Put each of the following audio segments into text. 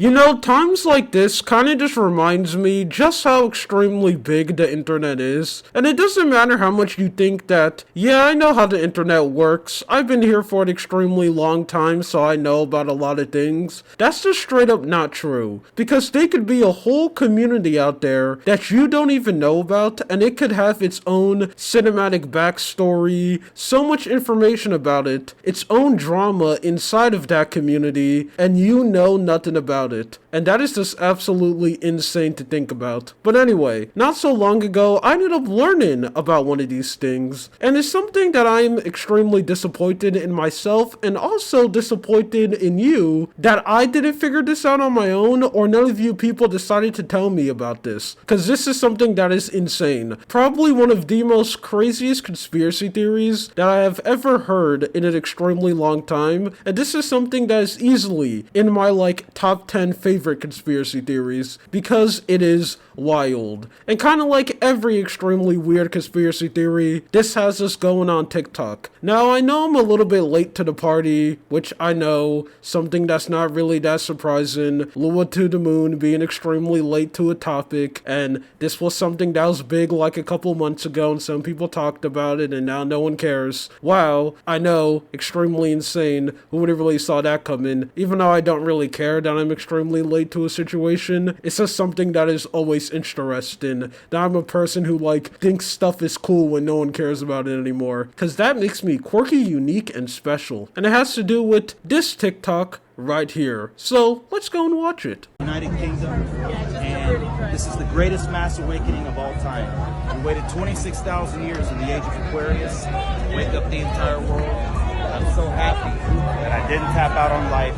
You know, times like this kinda just reminds me just how extremely big the internet is. And it doesn't matter how much you think that, yeah, I know how the internet works. I've been here for an extremely long time, so I know about a lot of things. That's just straight up not true. Because there could be a whole community out there that you don't even know about, and it could have its own cinematic backstory, so much information about it, its own drama inside of that community, and you know nothing about it. And that is just absolutely insane to think about. But anyway, not so long ago, I ended up learning about one of these things, and it's something that I'm extremely disappointed in myself and also disappointed in you that I didn't figure this out on my own, or none of you people decided to tell me about this. Because this is something that is insane. Probably one of the most craziest conspiracy theories that I have ever heard in an extremely long time, and this is something that is easily in my top 10 favorite conspiracy theories because it is wild. And kind of like every extremely weird conspiracy theory, this has us going on TikTok. Now, I know I'm a little bit late to the party, which I know, something that's not really that surprising. Lua to the moon being extremely late to a topic, and this was something that was big like a couple months ago, and some people talked about it, and now no one cares. Wow, I know, extremely insane. Who would have really saw that coming? Even though I don't really care that I'm extremely late to a situation, it's just something that is always interesting. That I'm a person who thinks stuff is cool when no one cares about it anymore. Cause that makes me quirky, unique, and special. And it has to do with this TikTok right here. So let's go and watch it. United Kingdom, and this is the greatest mass awakening of all time. We waited 26,000 years in the age of Aquarius to wake up the entire world. I'm so happy that I didn't tap out on life,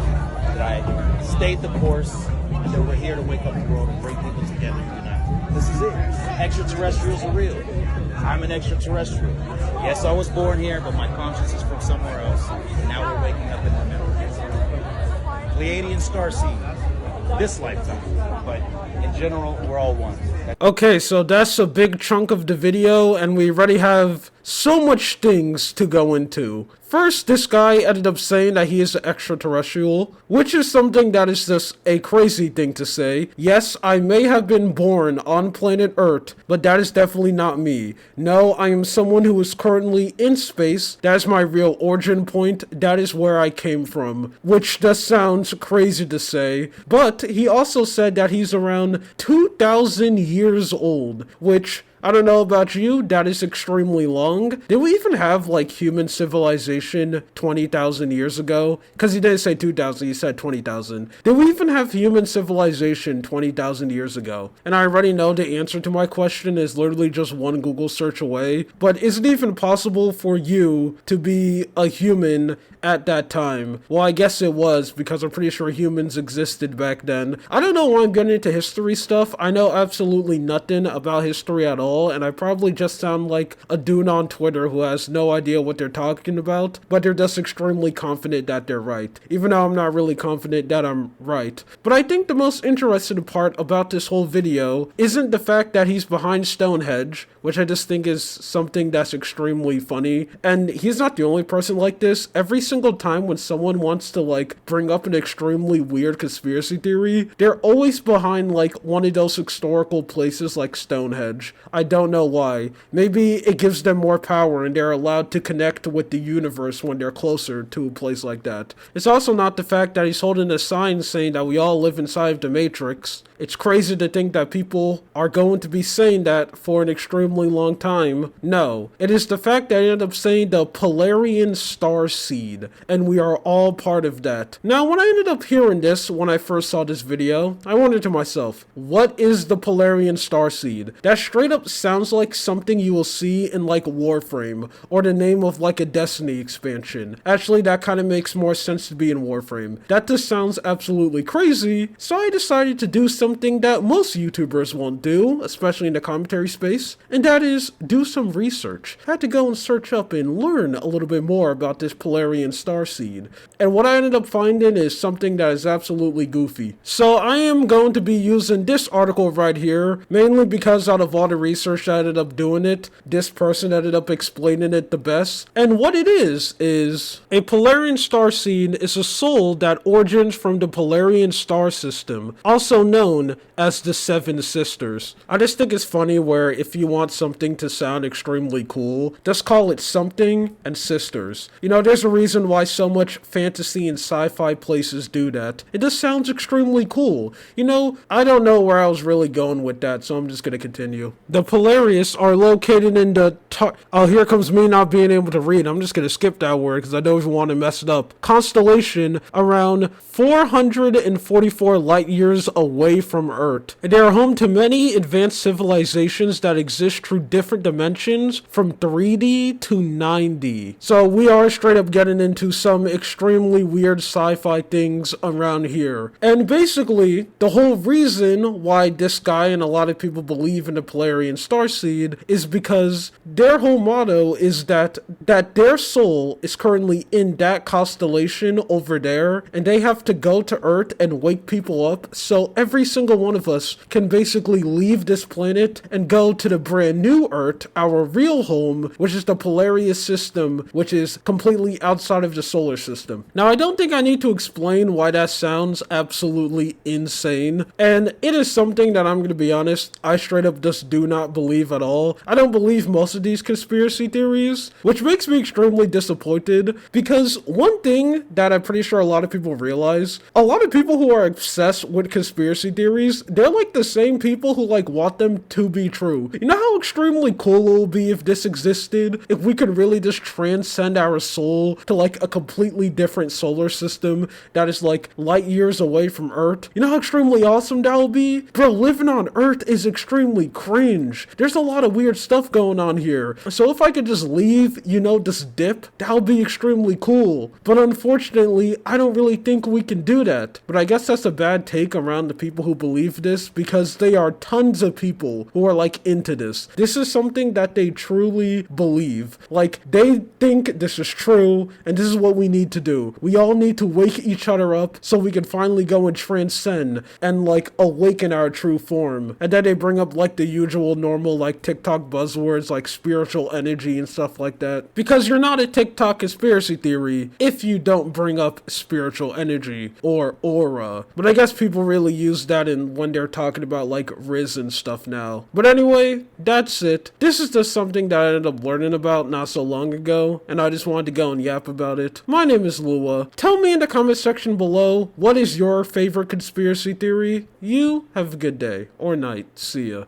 that I stayed the course, and that we're here to wake up the world and bring people together and unite. This is it. Extraterrestrials are real. I'm an extraterrestrial. Yes, I was born here, but my conscience is from somewhere else. And now we're waking up in the middle. Pleiadian starseed, this lifetime, but in general, we're all one. Okay, so that's a big chunk of the video, and we already have so much things to go into. First, this guy ended up saying that he is an extraterrestrial, which is something that is just a crazy thing to say. Yes, I may have been born on planet Earth, but that is definitely not me. No, I am someone who is currently in space. That is my real origin point. That is where I came from, which just sounds crazy to say. But he also said that he's around 2,000 years old, which, I don't know about you, that is extremely long. Did we even have human civilization 20,000 years ago? Because he didn't say 2,000, he said 20,000. Did we even have human civilization 20,000 years ago? And I already know the answer to my question is literally just one Google search away. But is it even possible for you to be a human at that time? Well, I guess it was, because I'm pretty sure humans existed back then. I don't know why I'm getting into history stuff. I know absolutely nothing about history at all, and I probably just sound like a dude on Twitter who has no idea what they're talking about, but they're just extremely confident that they're right, even though I'm not really confident that I'm right. But I think the most interesting part about this whole video isn't the fact that he's behind Stonehenge, which I just think is something that's extremely funny, and he's not the only person like this. Every single time when someone wants to bring up an extremely weird conspiracy theory, they're always behind one of those historical places like Stonehenge. I don't know why. Maybe it gives them more power and they're allowed to connect with the universe when they're closer to a place like that. It's also not the fact that he's holding a sign saying that we all live inside of the Matrix. It's crazy to think that people are going to be saying that for an extremely long time. No, it is the fact that I end up saying the Pleiadian star seed, and we are all part of that. Now, when I ended up hearing this when I first saw this video, I wondered to myself, what is the Pleiadian star seed? That straight up sounds like something you will see in Warframe, or the name of a Destiny expansion. Actually, that kind of makes more sense to be in Warframe. That just sounds absolutely crazy, so I decided to do something that most YouTubers won't do, especially in the commentary space, and that is do some research. I had to go and search up and learn a little bit more about this Pleiadian star seed. And what I ended up finding is something that is absolutely goofy. So I am going to be using this article right here, mainly because out of all the research research that ended up doing it, this person ended up explaining it the best. And what it is a Polarian starseed is a soul that origins from the Polarian star system, also known as the Seven Sisters. I just think it's funny where if you want something to sound extremely cool, just call it something and sisters. You know, there's a reason why so much fantasy and sci-fi places do that. It just sounds extremely cool. You know, I don't know where I was really going with that, so I'm just gonna continue. The Polarius are located in the oh, here comes me not being able to read. I'm just gonna skip that word because I don't even want to mess it up. Constellation around 444 light years away from Earth. And they are home to many advanced civilizations that exist through different dimensions from 3D to 9D. So we are straight up getting into some extremely weird sci-fi things around here. And basically, the whole reason why this guy and a lot of people believe in the Polarian starseed is because their whole motto is that their soul is currently in that constellation over there, and they have to go to Earth and wake people up, so every single one of us can basically leave this planet and go to the brand new Earth, our real home, which is the Polarius system, which is completely outside of the solar system. Now, I don't think I need to explain why that sounds absolutely insane, and it is something that I'm going to be honest, I straight up just do not believe at all. I don't believe most of these conspiracy theories, which makes me extremely disappointed, because one thing that I'm pretty sure a lot of people realize, a lot of people who are obsessed with conspiracy theories, they're like the same people who like want them to be true. You know how extremely cool it would be if this existed? If we could really just transcend our soul to like a completely different solar system that is like light years away from Earth? You know how extremely awesome that would be? Bro, living on Earth is extremely cringe. There's a lot of weird stuff going on here. So if I could just leave, you know, just dip, that would be extremely cool. But unfortunately, I don't really think we can do that. But I guess that's a bad take around the people who believe this, because they are tons of people who are like into this. This is something that they truly believe. Like, they think this is true, and this is what we need to do. We all need to wake each other up so we can finally go and transcend and like awaken our true form. And then they bring up like the usual normal like TikTok buzzwords like spiritual energy and stuff like that. Because you're not a TikTok conspiracy theory if you don't bring up spiritual energy or aura. But I guess people really use that in when they're talking about like Riz and stuff now. But anyway, that's it. This is just something that I ended up learning about not so long ago, and I just wanted to go and yap about it. My name is Lua. Tell me in the comment section below, what is your favorite conspiracy theory? You have a good day or night. See ya.